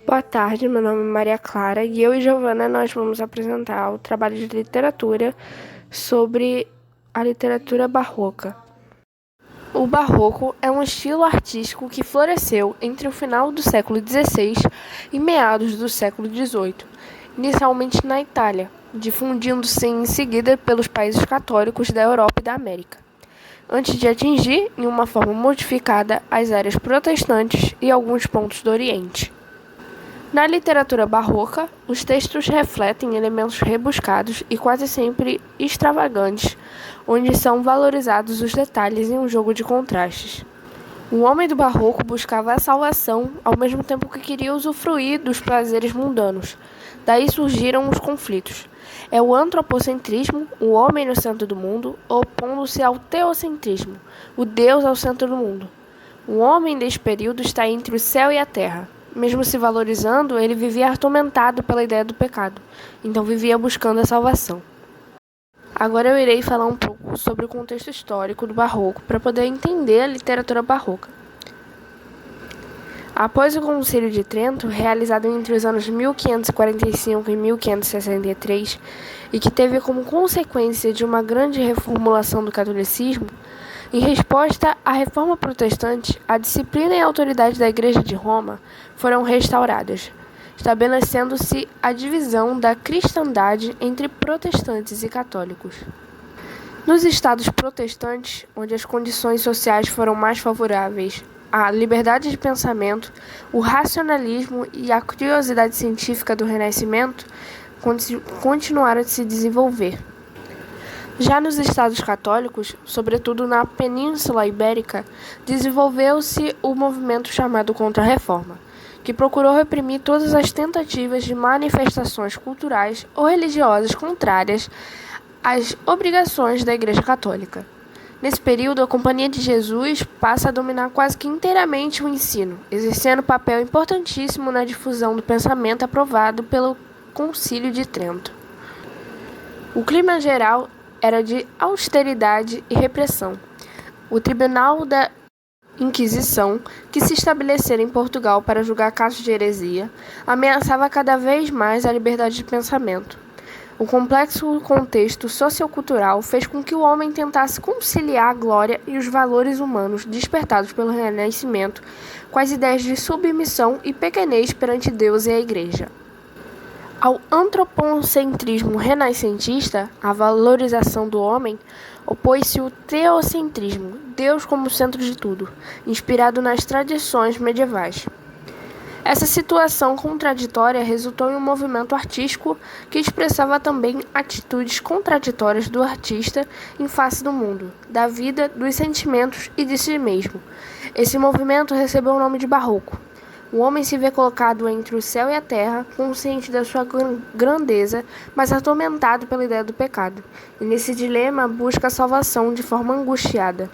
Boa tarde, meu nome é Maria Clara e eu e Giovana nós vamos apresentar o trabalho de literatura sobre a literatura barroca. O barroco é um estilo artístico que floresceu entre o final do século XVI e meados do século XVIII, inicialmente na Itália, difundindo-se em seguida pelos países católicos da Europa e da América, antes de atingir, em uma forma modificada, as áreas protestantes e alguns pontos do Oriente. Na literatura barroca, os textos refletem elementos rebuscados e quase sempre extravagantes, onde são valorizados os detalhes em um jogo de contrastes. O homem do barroco buscava a salvação, ao mesmo tempo que queria usufruir dos prazeres mundanos. Daí surgiram os conflitos. É o antropocentrismo, o homem no centro do mundo, opondo-se ao teocentrismo, o Deus ao centro do mundo. O homem deste período está entre o céu e a terra. Mesmo se valorizando, ele vivia atormentado pela ideia do pecado, então vivia buscando a salvação. Agora eu irei falar um pouco sobre o contexto histórico do barroco para poder entender a literatura barroca. Após o Concílio de Trento, realizado entre os anos 1545 e 1563, e que teve como consequência de uma grande reformulação do catolicismo, em resposta à reforma protestante, a disciplina e a autoridade da Igreja de Roma foram restauradas, estabelecendo-se a divisão da cristandade entre protestantes e católicos. Nos estados protestantes, onde as condições sociais foram mais favoráveis à liberdade de pensamento, o racionalismo e a curiosidade científica do Renascimento continuaram a se desenvolver. Já nos estados católicos, sobretudo na Península Ibérica, desenvolveu-se o movimento chamado Contra-Reforma, que procurou reprimir todas as tentativas de manifestações culturais ou religiosas contrárias às obrigações da Igreja Católica. Nesse período, a Companhia de Jesus passa a dominar quase que inteiramente o ensino, exercendo papel importantíssimo na difusão do pensamento aprovado pelo Concílio de Trento. O clima geral era de austeridade e repressão. O Tribunal da Inquisição, que se estabelecera em Portugal para julgar casos de heresia, ameaçava cada vez mais a liberdade de pensamento. O complexo contexto sociocultural fez com que o homem tentasse conciliar a glória e os valores humanos despertados pelo Renascimento com as ideias de submissão e pequenez perante Deus e a Igreja. Ao antropocentrismo renascentista, a valorização do homem, opôs-se o teocentrismo, Deus como centro de tudo, inspirado nas tradições medievais. Essa situação contraditória resultou em um movimento artístico que expressava também atitudes contraditórias do artista em face do mundo, da vida, dos sentimentos e de si mesmo. Esse movimento recebeu o nome de barroco. O homem se vê colocado entre o céu e a terra, consciente da sua grandeza, mas atormentado pela ideia do pecado, e nesse dilema busca a salvação de forma angustiada.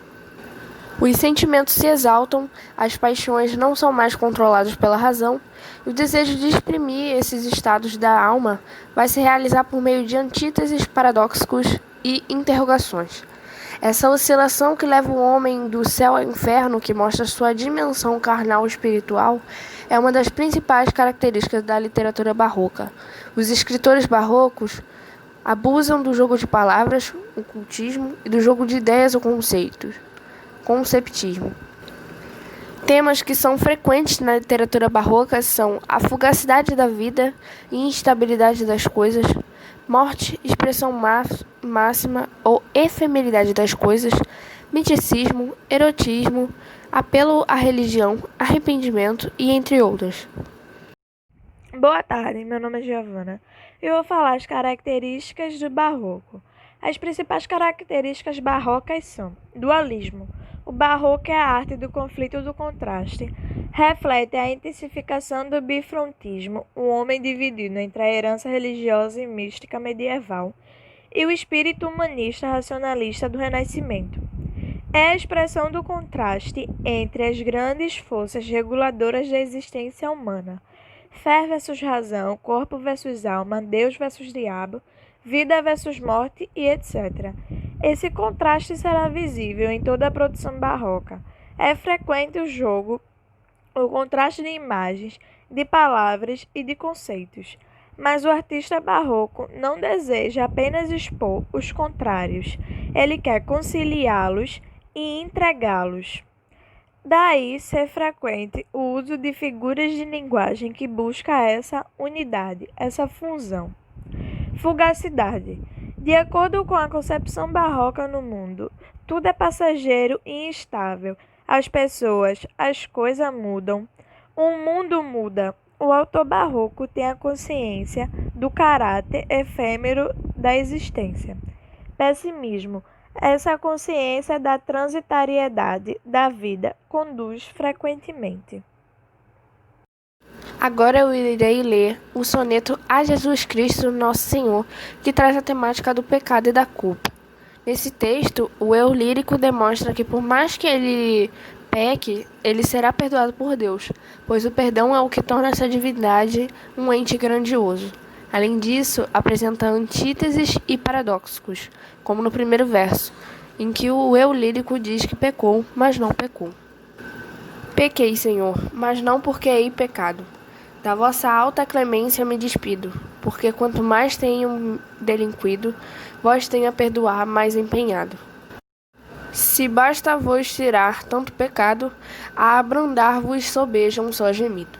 Os sentimentos se exaltam, as paixões não são mais controladas pela razão, e o desejo de exprimir esses estados da alma vai se realizar por meio de antíteses, paradoxos e interrogações. Essa oscilação que leva o homem do céu ao inferno, que mostra sua dimensão carnal e espiritual, é uma das principais características da literatura barroca. Os escritores barrocos abusam do jogo de palavras, o cultismo, e do jogo de ideias ou conceitos, conceptismo. Temas que são frequentes na literatura barroca são a fugacidade da vida e instabilidade das coisas, morte, expressão máxima ou efemeridade das coisas, misticismo, erotismo, apelo à religião, arrependimento e entre outras. Boa tarde, meu nome é Giovana. Eu vou falar as características do barroco. As principais características barrocas são: dualismo. O barroco é a arte do conflito e do contraste. Reflete a intensificação do bifrontismo, o homem dividido entre a herança religiosa e mística medieval e o espírito humanista racionalista do Renascimento. É a expressão do contraste entre as grandes forças reguladoras da existência humana: fé versus razão, corpo versus alma, Deus versus diabo, vida versus morte e etc. Esse contraste será visível em toda a produção barroca. É frequente o jogo o contraste de imagens, de palavras e de conceitos. Mas o artista barroco não deseja apenas expor os contrários, ele quer conciliá-los e entregá-los. Daí ser frequente o uso de figuras de linguagem que busca essa unidade, essa fusão. Fugacidade. De acordo com a concepção barroca no mundo, tudo é passageiro e instável. As pessoas, as coisas mudam. O mundo muda. O autor barroco tem a consciência do caráter efêmero da existência. Pessimismo. Essa consciência da transitariedade da vida conduz frequentemente. Agora eu irei ler o soneto A Jesus Cristo, Nosso Senhor, que traz a temática do pecado e da culpa. Nesse texto, o eu lírico demonstra que por mais que ele peque, ele será perdoado por Deus, pois o perdão é o que torna essa divindade um ente grandioso. Além disso, apresenta antíteses e paradoxos, como no primeiro verso, em que o eu lírico diz que pecou, mas não pecou. Pequei, Senhor, mas não porque hei pecado. Da vossa alta clemência me despido, porque quanto mais tenho delinquido, vós tenho a perdoar mais empenhado. Se basta vos tirar tanto pecado, a abrandar-vos sobeja um só gemido,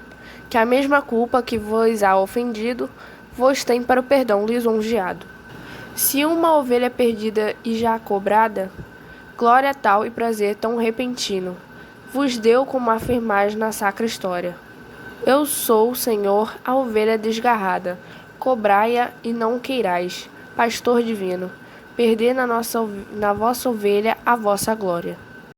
que a mesma culpa que vos há ofendido, vos tem para o perdão lisonjeado. Se uma ovelha perdida e já cobrada, glória tal e prazer tão repentino, vos deu como afirmais na sacra história. Eu sou, Senhor, a ovelha desgarrada, cobrai-a e não queirais, pastor divino, perder na vossa ovelha a vossa glória.